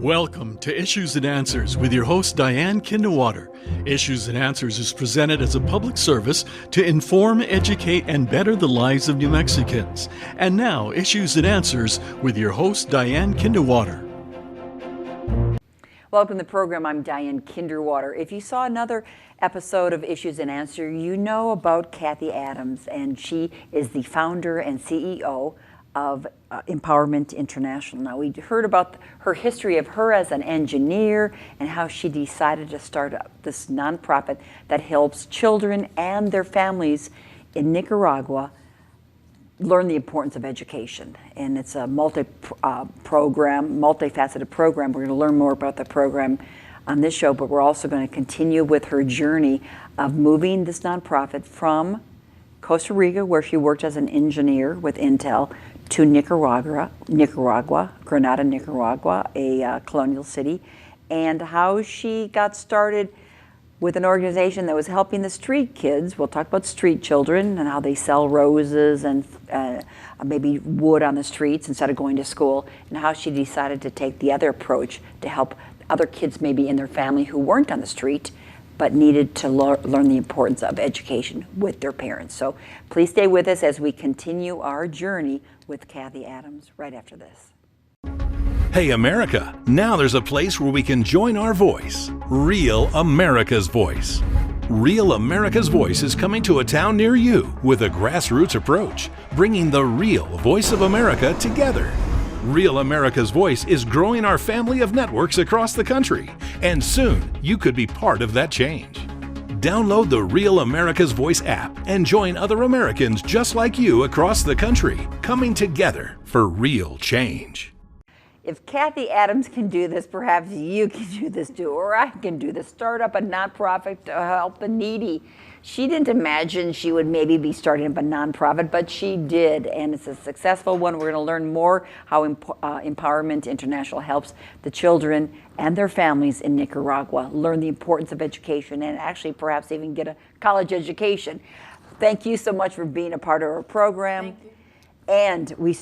Welcome to Issues and Answers with your host, Diane. Issues and Answers is presented as a public service to inform, educate, and better the lives of New Mexicans. And now, Issues and Answers with your host, Diane. Welcome to the program. I'm Diane. If you saw another episode of Issues and Answers, you know about Kathy Adams, and she is the founder and CEO of Empowerment International. Now, we heard about her history of her as an engineer and how she decided to start up this nonprofit that helps children and their families in Nicaragua learn the importance of education. And it's a multifaceted program. We're going to learn more about the program on this show, but we're also going to continue with her journey of moving this nonprofit from Costa Rica, where she worked as an engineer with Intel, to Nicaragua, Granada, Nicaragua, a colonial city, and how she got started with an organization that was helping the street kids. We'll talk about street children and how they sell roses and maybe wood on the streets instead of going to school, and how she decided to take the other approach to help other kids maybe in their family who weren't on the street but needed to learn the importance of education with their parents. So please stay with us as we continue our journey with Kathy Adams right after this. Hey America, now there's a place where we can join our voice, Real America's Voice. Real America's Voice is coming to a town near you with a grassroots approach, bringing the real voice of America together. Real America's Voice is growing our family of networks across the country, and soon you could be part of that change. Download the Real America's Voice app and join other Americans just like you across the country, coming together for real change. If Kathy Adams can do this, perhaps you can do this too, or I can do this. Start up a nonprofit to help the needy. She didn't imagine she would maybe be starting up a nonprofit, but she did, and it's a successful one. We're going to learn more how Empowerment International helps the children and their families in Nicaragua learn the importance of education and actually perhaps even get a college education. Thank you so much for being a part of our program. Thank you. And we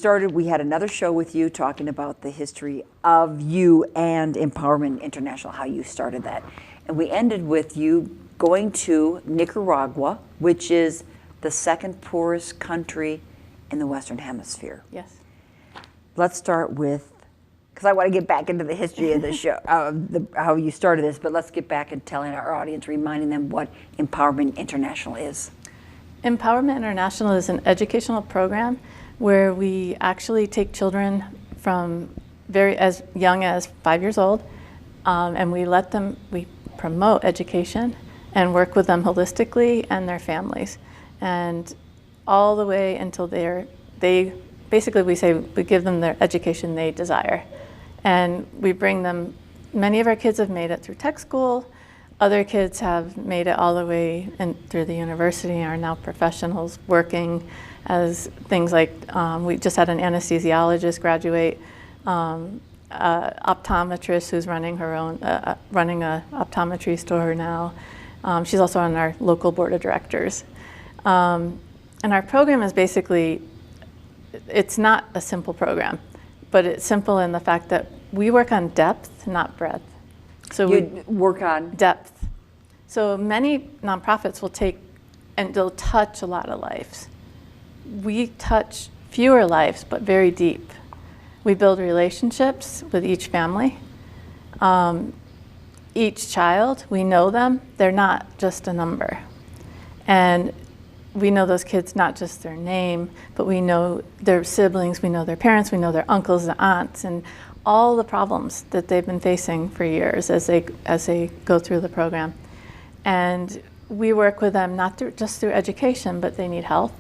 had another show with you talking about the history of you and Empowerment International, how you started that. And we ended with you going to Nicaragua, which is the second poorest country in the Western Hemisphere. Yes. Let's start with, because I want to get back into the history of the show, how you started this, but let's get back and telling our audience, reminding them what Empowerment International is. Empowerment International is an educational program where we actually take children from as young as 5 years old, and we promote education and work with them holistically and their families, and all the way until we give them their education they desire. And we bring them, many of our kids have made it through tech school, other kids have made it all the way through the university and are now professionals working as things like, we just had an anesthesiologist graduate, optometrist who's running her own, running a optometry store now. She's also on our local board of directors. And our program is basically, it's not a simple program, but it's simple in the fact that we work on depth, not breadth. So we work on depth. So many nonprofits will take and they'll touch a lot of lives. We touch fewer lives, but very deep. We build relationships with each family. Each child, we know them, they're not just a number. And we know those kids, not just their name, but we know their siblings, we know their parents, we know their uncles and aunts, and all the problems that they've been facing for years as they go through the program. And we work with them just through education, but they need health.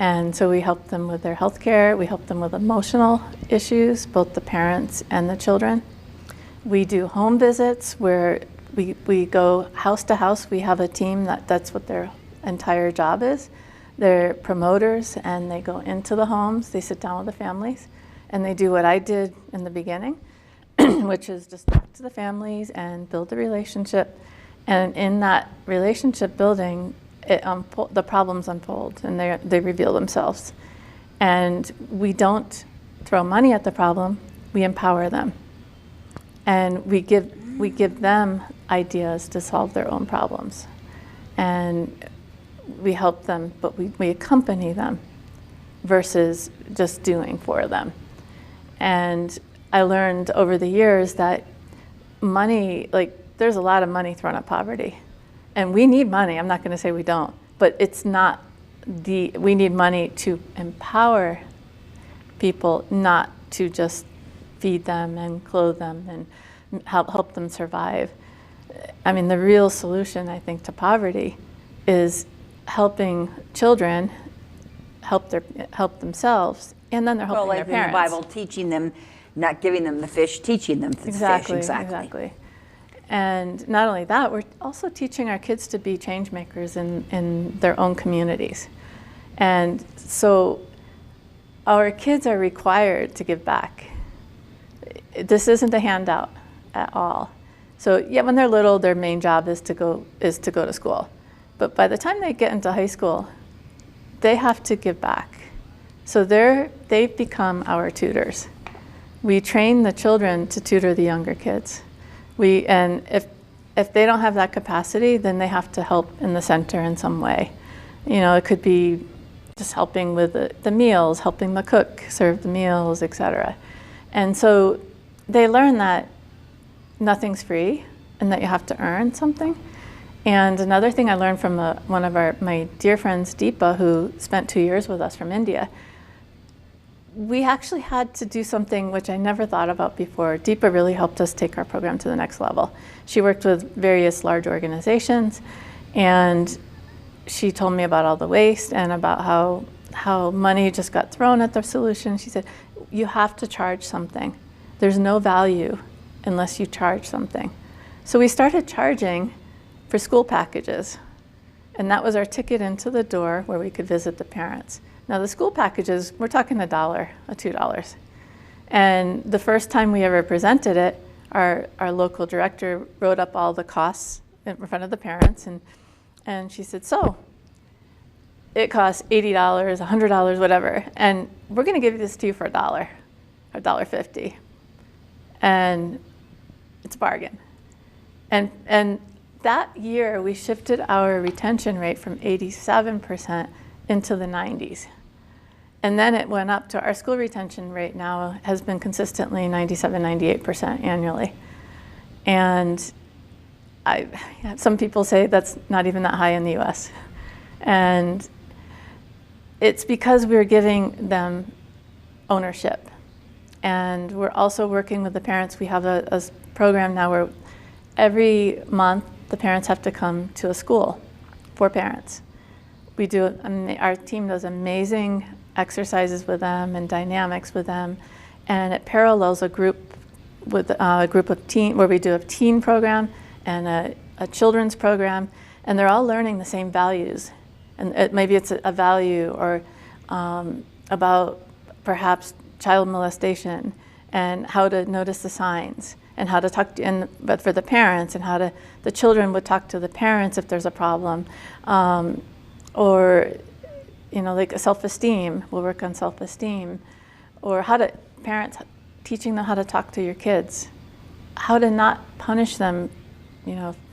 And so we help them with their health care, we help them with emotional issues, both the parents and the children. We do home visits where we go house to house. We have a team that's what their entire job is. They're promoters and they go into the homes, they sit down with the families, and they do what I did in the beginning, which is just talk to the families and build a relationship. And in that relationship building, the problems unfold and they reveal themselves. And we don't throw money at the problem, we empower them. and we give them ideas to solve their own problems. And we help them, but we accompany them versus just doing for them. And I learned over the years that money, like there's a lot of money thrown at poverty. And we need money, I'm not gonna say we don't, but it's not we need money to empower people, not to just feed them and clothe them and help them survive. I mean, the real solution, I think, to poverty is helping children help themselves, and then they're helping their parents. Well, like in the Bible, teaching them, not giving them the fish, teaching them the fish. Exactly. And not only that, we're also teaching our kids to be change makers in their own communities. And so our kids are required to give back. This isn't a handout at all. So yeah, when they're little, their main job is to go to school. But by the time they get into high school, they have to give back. So they've become our tutors. We train the children to tutor the younger kids. And if they don't have that capacity, then they have to help in the center in some way. You know, it could be just helping with the meals, helping the cook serve the meals, etc. And so they learn that nothing's free and that you have to earn something. And another thing I learned from one of my dear friends, Deepa, who spent 2 years with us from India, we actually had to do something which I never thought about before. Deepa really helped us take our program to the next level. She worked with various large organizations, and she told me about all the waste and about how money just got thrown at the solution. She said, you have to charge something. There's no value unless you charge something. So we started charging for school packages, and that was our ticket into the door where we could visit the parents. Now the school packages, we're talking $1 or $2. And the first time we ever presented it, our local director wrote up all the costs in front of the parents, and she said, so it costs $80, $100, whatever, and we're gonna give this to you for $1, or $1.50. And it's a bargain. And that year we shifted our retention rate from 87% into the 90s. And then it went up to our school retention rate now has been consistently 97, 98% annually. And some people say that's not even that high in the US. And it's because we're giving them ownership. And we're also working with the parents. We have a program now where every month the parents have to come to a school for parents. Our team does amazing exercises with them and dynamics with them, and it parallels a group of teen, where we do a teen program and a children's program, and they're all learning the same values. And maybe it's a value or about perhaps child molestation and how to notice the signs and how to talk to, but for the parents, and how the children would talk to the parents if there's a problem, or like self-esteem. We'll work on self-esteem, or parents teaching them how to talk to your kids, how to not punish them,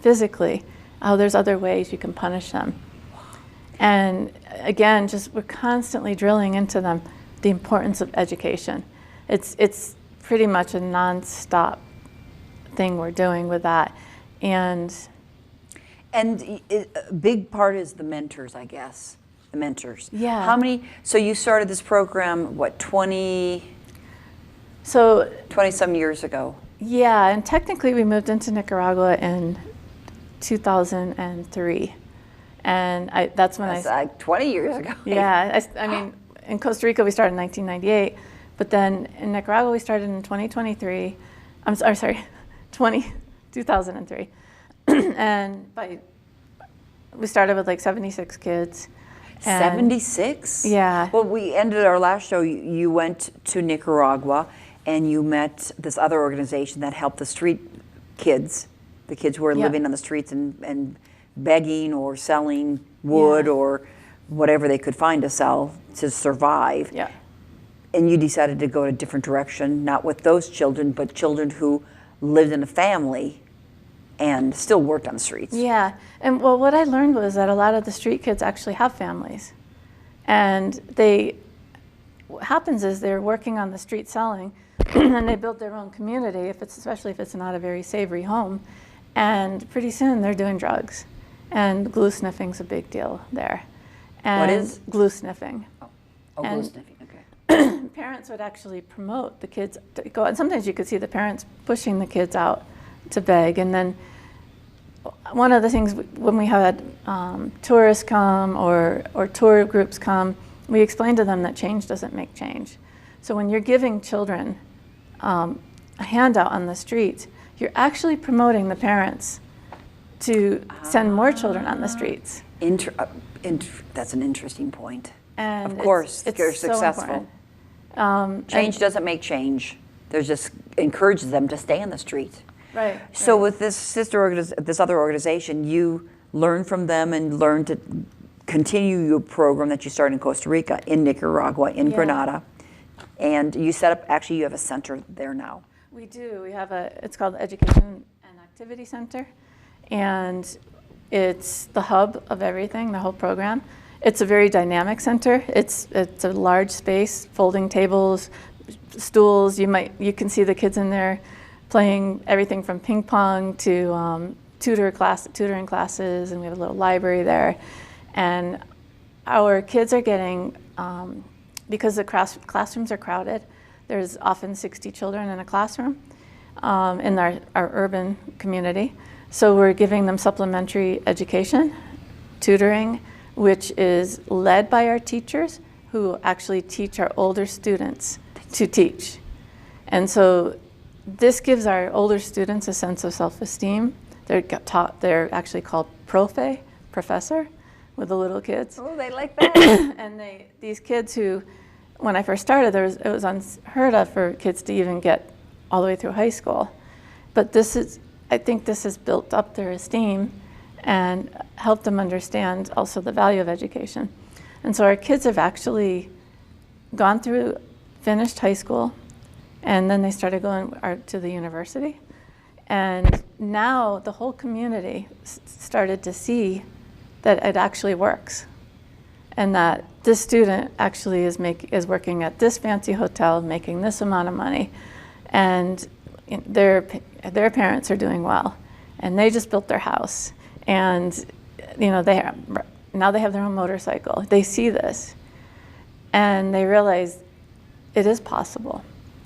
physically. How there's other ways you can punish them. And again, we're constantly drilling into them the importance of education. It's pretty much a non-stop thing we're doing with that. And a big part is the mentors, I guess. The mentors. Yeah. How many? So you started this program, what, 20 some years ago? Yeah, and technically we moved into Nicaragua in 2003. And that's when That's like 20 years ago. Yeah, I mean, in Costa Rica we started in 1998, but then in Nicaragua we started in 2003. 2003. And we started with like 76 kids. 76? Yeah. Well, we ended our last show, you went to Nicaragua and you met this other organization that helped the street kids, the kids who were living on the streets and begging or selling wood or whatever they could find to sell to survive. Yeah. And you decided to go a different direction, not with those children, but children who lived in a family and still worked on the streets. Yeah, and well, what I learned was that a lot of the street kids actually have families. And what happens is they're working on the street selling, and they build their own community, especially if it's not a very savory home. And pretty soon they're doing drugs. And glue sniffing's a big deal there. And What is? Glue sniffing. Oh, glue And- sniffing, okay. Parents would actually promote the kids to go, and sometimes you could see the parents pushing the kids out to beg. And then one of the things when we had tourists come or tour groups come, we explained to them that change doesn't make change. So when you're giving children a handout on the streets, you're actually promoting the parents to send more children on the streets. That's an interesting point. And Of course, it's they're so successful. important. Change doesn't make change. There's just encourages them to stay on the street. Right. So with this this other organization, you learn from them and learn to continue your program that you started in Costa Rica, in Nicaragua, in Yeah. Grenada, and you set up. Actually, you have a center there now. We do. We have it's called the Education and Activity Center, and it's the hub of everything, the whole program. It's a very dynamic center. It's a large space, folding tables, stools. You can see the kids in there playing everything from ping pong to tutoring classes, and we have a little library there. And our kids are getting, because the classrooms are crowded, there's often 60 children in a classroom in our urban community. So we're giving them supplementary education, tutoring, which is led by our teachers who actually teach our older students to teach. And so this gives our older students a sense of self-esteem. They're actually called profe, professor, with the little kids. Oh, they like that. And these kids who, when I first started, it was unheard of for kids to even get all the way through high school. But I think this has built up their esteem and helped them understand also the value of education. And so our kids have actually gone through, finished high school, and then they started going to the university. And now the whole community started to see that it actually works, and that this student actually is working at this fancy hotel, making this amount of money, and their parents are doing well, and they just built their house, and now they have their own motorcycle. They see this, and they realize it is possible.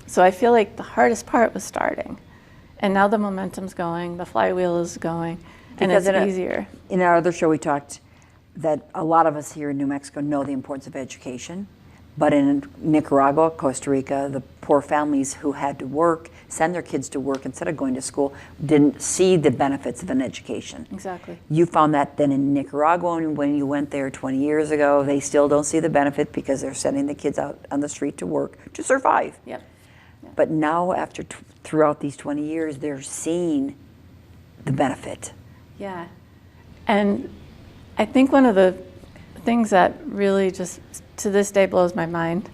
So I feel like the hardest part was starting, and now the momentum's going, the flywheel is going, and it's easier. In our other show, we talked that a lot of us here in New Mexico know the importance of education, but in Nicaragua, Costa Rica, the poor families who had to work, send their kids to work instead of going to school, didn't see the benefits of an education. Exactly. You found that then in Nicaragua, and when you went there 20 years ago, they still don't see the benefit because they're sending the kids out on the street to work to survive. Yep. But now, after throughout these 20 years, they're seeing the benefit. Yeah. And I think one of the things that really just to this day blows my mind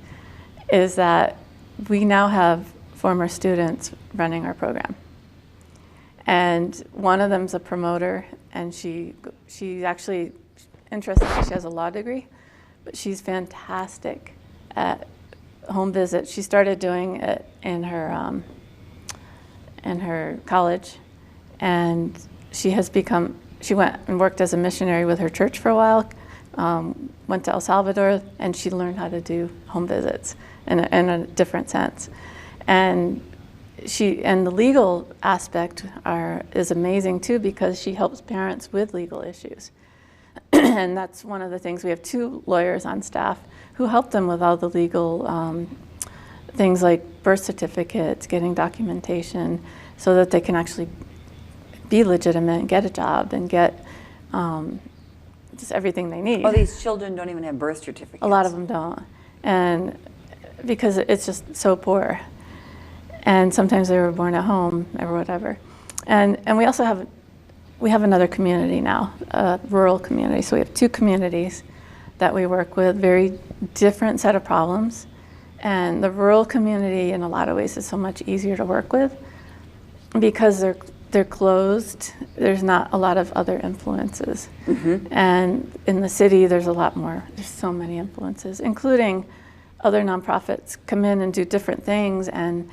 is that we now have former students running our program. And one of them's a promoter, and she's actually interesting. She has a law degree, but she's fantastic at home visits. She started doing it in her college, and she went and worked as a missionary with her church for a while, went to El Salvador, and she learned how to do home visits in a different sense. And the legal aspect is amazing too, because she helps parents with legal issues. And that's one of the things. We have 2 lawyers on staff who help them with all the legal things like birth certificates, getting documentation, so that they can actually be legitimate and get a job and get just everything they need. Oh, these children don't even have birth certificates. A lot of them don't, and because it's just so poor. And sometimes they were born at home or whatever. And we also have another community now, a rural community. So we have 2 communities that we work with, very different set of problems. And the rural community, in a lot of ways, is so much easier to work with. because they're closed, there's not a lot of other influences. And in the city, there's a lot more. There's so many influences, including other nonprofits come in and do different things and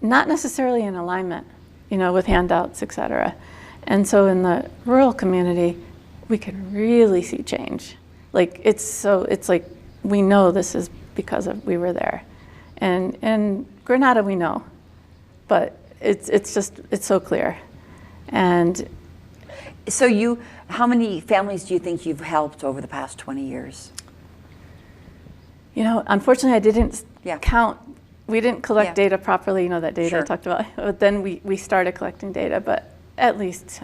not necessarily in alignment, with handouts, et cetera. And so in the rural community, we can really see change. It's like we know this is because we were there. And in Grenada, we know, but it's so clear. And so how many families do you think you've helped over the past 20 years? Unfortunately, I didn't count. We didn't collect Yeah. data properly, that data Sure. I talked about. But then we started collecting data, but at least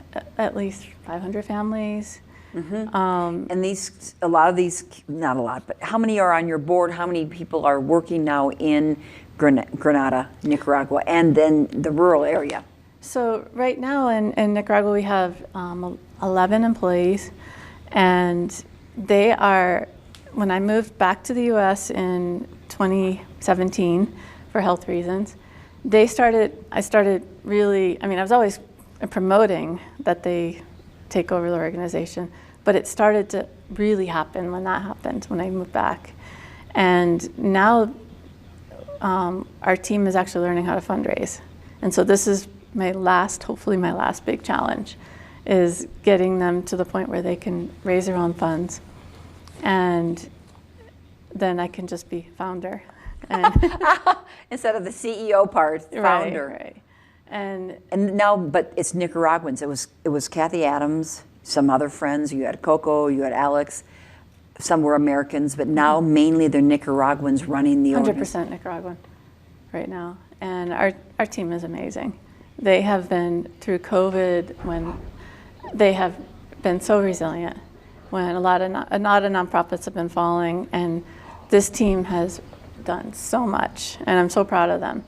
500 families. And a lot of these, not a lot, but how many are on your board? How many people are working now in Grenada, Nicaragua, and then the rural area? So right now in Nicaragua, we have 11 employees, and they are, when I moved back to the US in 2017 for health reasons, I started really, I was always promoting that they take over the organization, but it started to really happen when that happened, when I moved back. And now our team is actually learning how to fundraise. And so this is hopefully my last big challenge, is getting them to the point where they can raise their own funds. And then I can just be founder. And Instead of the CEO part, founder. Right. And now, but it's Nicaraguans. It was Kathy Adams, some other friends. You had Coco, you had Alex. Some were Americans, but now mainly they're Nicaraguans running the 100% Nicaraguan right now. And our team is amazing. They have been through COVID, when they have been so resilient, when a lot of nonprofits have been falling, and this team has done so much, and I'm so proud of them.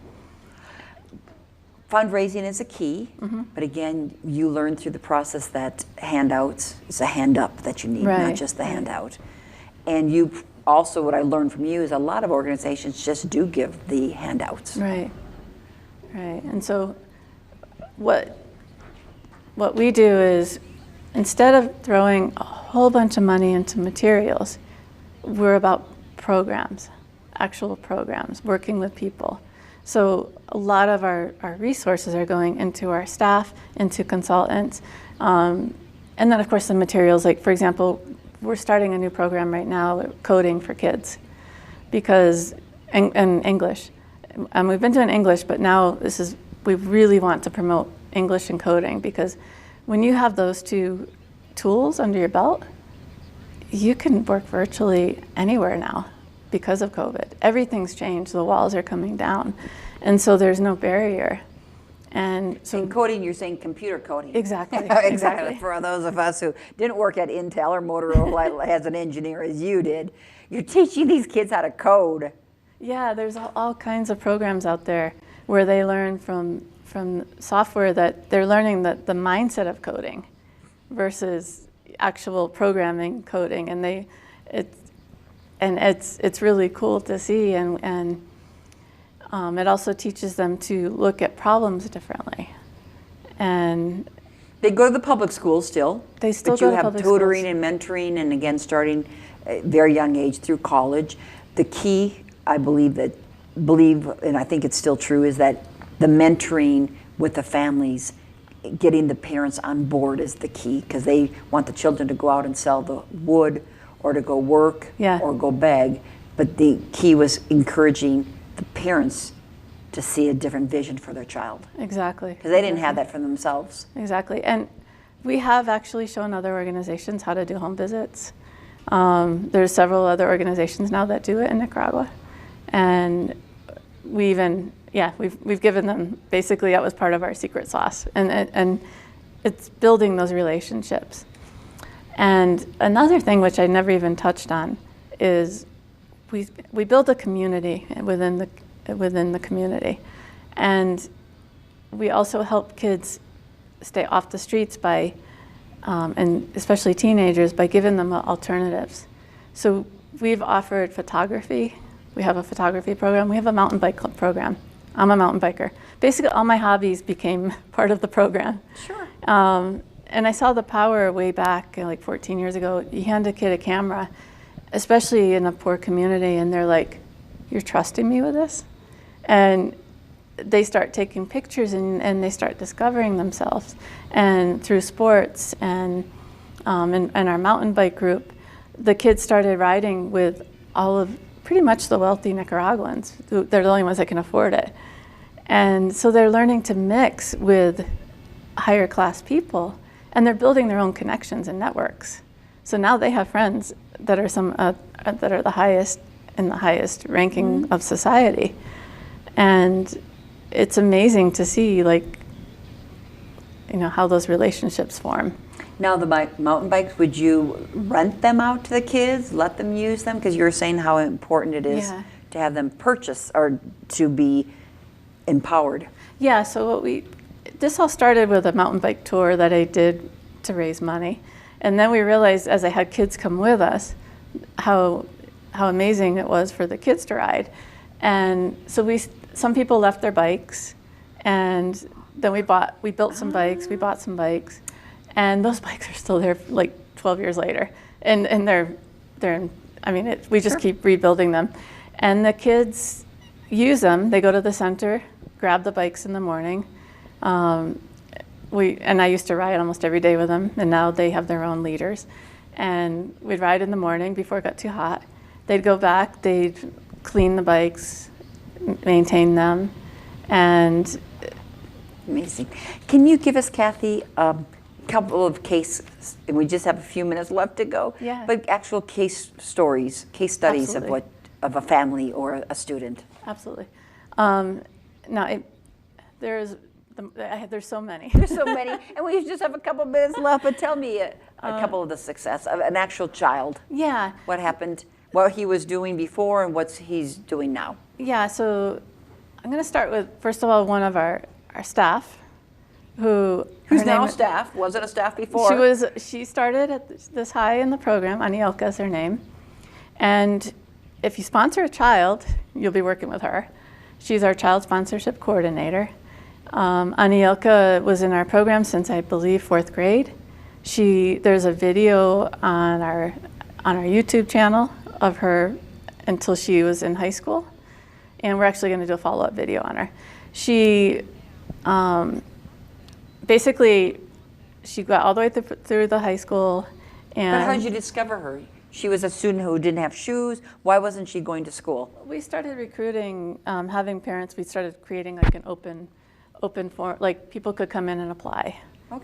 Fundraising is a key, but again, you learn through the process that handouts, it's a hand up that you need, not just the handout. And you also, what I learned from you is a lot of organizations just do give the handouts. Right. And so what we do is, instead of throwing a whole bunch of money into materials, we're about programs, actual programs, working with people. So a lot of our resources are going into our staff, into consultants, and then of course the materials, like for example, we're starting a new program right now, coding for kids, because, and English. We've been doing English, but now we really want to promote English and coding, because when you have those two tools under your belt, you can work virtually anywhere now because of COVID. Everything's changed, the walls are coming down, and so there's no barrier. And so in coding, you're saying computer coding. Exactly. Exactly. For those of us who didn't work at Intel or Motorola as an engineer as you did, you're teaching these kids how to code. Yeah, there's all kinds of programs out there where they learn from software, that they're learning the mindset of coding versus actual programming coding, and it's really cool to see, and it also teaches them to look at problems differently. And they go to the public schools still. They still but go you to have public tutoring schools. and mentoring, and again starting at a very young age through college. The key, I believe, and I think it's still true, is that the mentoring with the families, getting the parents on board is the key, because they want the children to go out and sell the wood or to go work or go beg. But the key was encouraging the parents to see a different vision for their child. Exactly. Because they didn't have that for themselves. Exactly. And we have actually shown other organizations how to do home visits. There's several other organizations now that do it in Nicaragua. And we've given them, basically that was part of our secret sauce. And it's building those relationships. And another thing which I never even touched on is we build a community within the community. And we also help kids stay off the streets by, and especially teenagers, by giving them alternatives. So we've offered photography. We have a photography program. We have a mountain bike club program. I'm a mountain biker, basically all my hobbies became part of the program. Sure. And I saw the power way back, like 14 years ago. You hand a kid a camera, especially in a poor community, and they're like, "You're trusting me with this?" And they start taking pictures, and they start discovering themselves. And through sports and our mountain bike group, the kids started riding with all of pretty much the wealthy Nicaraguans. They're the only ones that can afford it. And so they're learning to mix with higher class people, and they're building their own connections and networks. So now they have friends that are that are the highest in the highest ranking of society. And it's amazing to see, like, how those relationships form. Now the mountain bikes, would you rent them out to the kids, let them use them? Because you were saying how important it is to have them purchase or to be empowered. Yeah, so this all started with a mountain bike tour that I did to raise money. And then we realized, as I had kids come with us, how amazing it was for the kids to ride. And so some people left their bikes, and then we built some bikes, we bought some bikes, and those bikes are still there like 12 years later. And we just keep rebuilding them. And the kids use them. They go to the center, grab the bikes in the morning. And I used to ride almost every day with them, and now they have their own leaders. And we'd ride in the morning before it got too hot. They'd go back, they'd clean the bikes, maintain them, and... Amazing. Can you give us, Kathy, a couple of and we just have a few minutes left to go, but actual case stories, case studies of a family or a student? Absolutely. There's so many. There's so many, and we just have a couple minutes left, but tell me a couple of the success of an actual child. Yeah. What happened, what he was doing before and what he's doing now. Yeah, so I'm going to start with, first of all, one of our staff, who's now staff, wasn't a staff before. She started at this high in the program. Anielka is her name. And if you sponsor a child, you'll be working with her. She's our child sponsorship coordinator. Anielka was in our program since, I believe, 4th grade. There's a video on our YouTube channel of her until she was in high school, and we're actually going to do a follow-up video on her. She basically got all the way through the high school. But how did you discover her? She was a student who didn't have shoes. Why wasn't she going to school? We started recruiting, having parents. We started creating like an open form, like people could come in and apply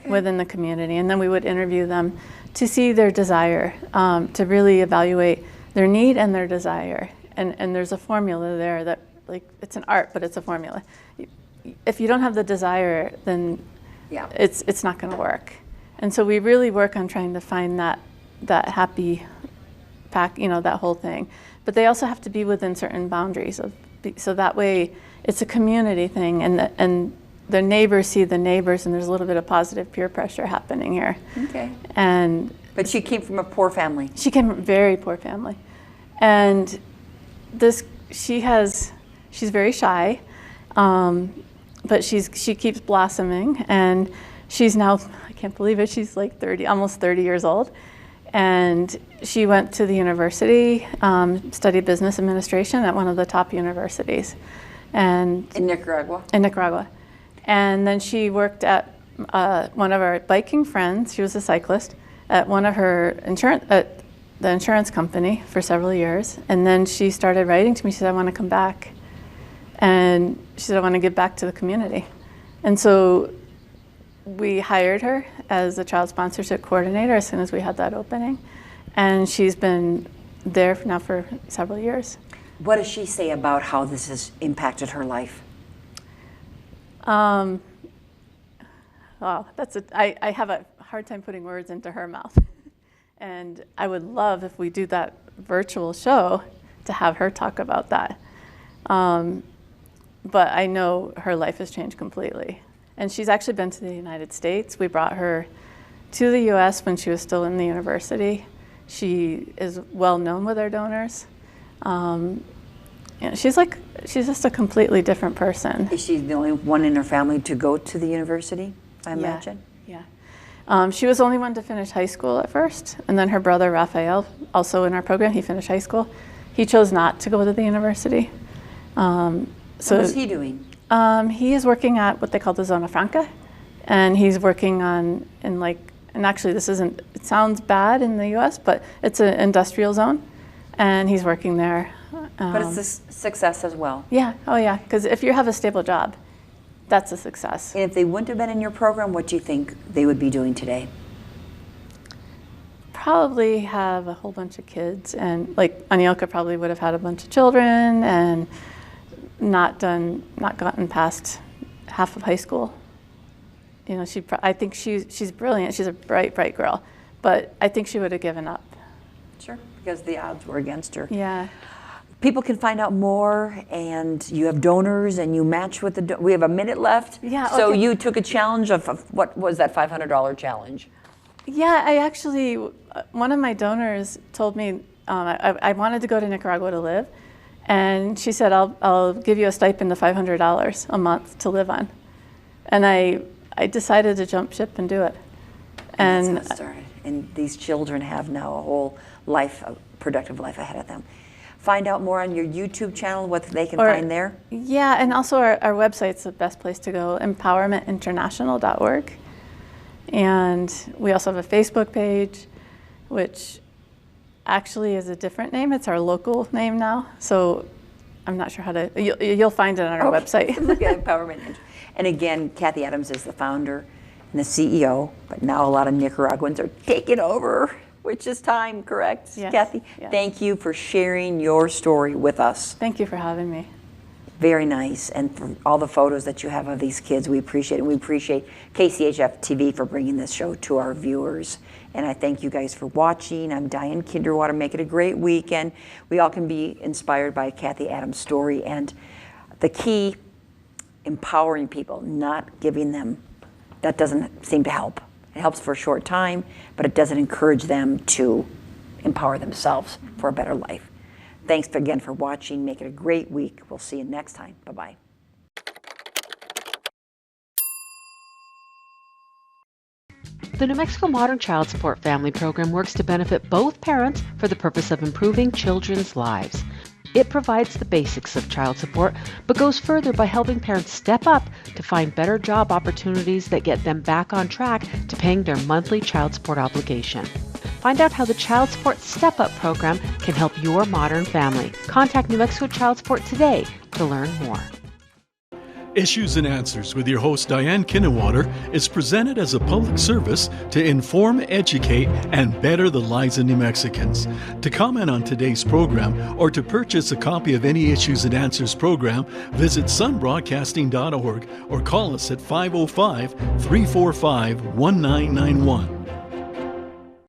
within the community, and then we would interview them to see their desire, to really evaluate their need and their desire. And there's a formula there that, like, it's an art, but it's a formula. If you don't have the desire, then it's not going to work. And so we really work on trying to find that happy pack, that whole thing. But they also have to be within certain boundaries so that way it's a community thing, and the neighbors see the neighbors, and there's a little bit of positive peer pressure happening here. Okay. But she came from a poor family. She came from a very poor family, and she's very shy, but she keeps blossoming, and she's now, I can't believe it, she's like almost 30 years old. And she went to the university, studied business administration at one of the top universities. In Nicaragua? In Nicaragua. And then she worked at one of our biking friends, she was a cyclist, at one of her the insurance company for several years. And then she started writing to me, she said, "I want to come back." And she said, "I want to give back to the community." And so we hired her as a child sponsorship coordinator as soon as we had that opening. And she's been there now for several years. What does she say about how this has impacted her life? Wow, I have a hard time putting words into her mouth. And I would love, if we do that virtual show, to have her talk about that. But I know her life has changed completely. And she's actually been to the United States. We brought her to the US when she was still in the university. She is well known with our donors. she's just a completely different person. Is she the only one in her family to go to the university, I imagine? Yeah. She was the only one to finish high school at first, and then her brother Raphael, also in our program, he finished high school. He chose not to go to the university. So what's he doing? He is working at what they call the Zona Franca, and he's working and actually it sounds bad in the US, but it's an industrial zone, and he's working there. But it's a success as well. Yeah, oh yeah, because if you have a stable job, that's a success. And if they wouldn't have been in your program, what do you think they would be doing today? Probably have a whole bunch of kids, and like Anielka probably would have had a bunch of children and not gotten past half of high school. You know, I think she's brilliant. She's a bright girl, but I think she would have given up. Sure, because the odds were against her. Yeah. People can find out more, and you have donors, and you match with we have a minute left. Yeah. So okay. you took a challenge of what was that $500 challenge? Yeah, I actually, one of my donors told me I wanted to go to Nicaragua to live, and she said, I'll give you a stipend of $500 a month to live on. And I decided to jump ship and do it. And that's how it started. And these children have now a whole life, a productive life ahead of them. Find out more on your YouTube channel, what they can find there. Yeah, and also our website's the best place to go, empowermentinternational.org. And we also have a Facebook page, which actually is a different name. It's our local name now. So I'm not sure how to, you'll find it on our website. Look at Empowerment Intl. And again, Kathy Adams is the founder and the CEO, but now a lot of Nicaraguans are taking over, which is time, correct? Yes. Kathy, yes. Thank you for sharing your story with us. Thank you for having me. Very nice, and for all the photos that you have of these kids, we appreciate it. We appreciate KCHF TV for bringing this show to our viewers. And I thank you guys for watching. I'm Diane Kinderwater. Make it a great weekend. We all can be inspired by Kathy Adams' story, and the key, empowering people, not giving them. That doesn't seem to help. It helps for a short time, but it doesn't encourage them to empower themselves for a better life. Thanks again for watching. Make it a great week. We'll see you next time. Bye-bye. The New Mexico Modern Child Support Family Program works to benefit both parents for the purpose of improving children's lives. It provides the basics of child support, but goes further by helping parents step up to find better job opportunities that get them back on track to paying their monthly child support obligation. Find out how the Child Support Step Up program can help your modern family. Contact New Mexico Child Support today to learn more. Issues and Answers with your host Diane Kinderwater is presented as a public service to inform, educate, and better the lives of New Mexicans. To comment on today's program or to purchase a copy of any Issues and Answers program, visit sunbroadcasting.org or call us at 505-345-1991.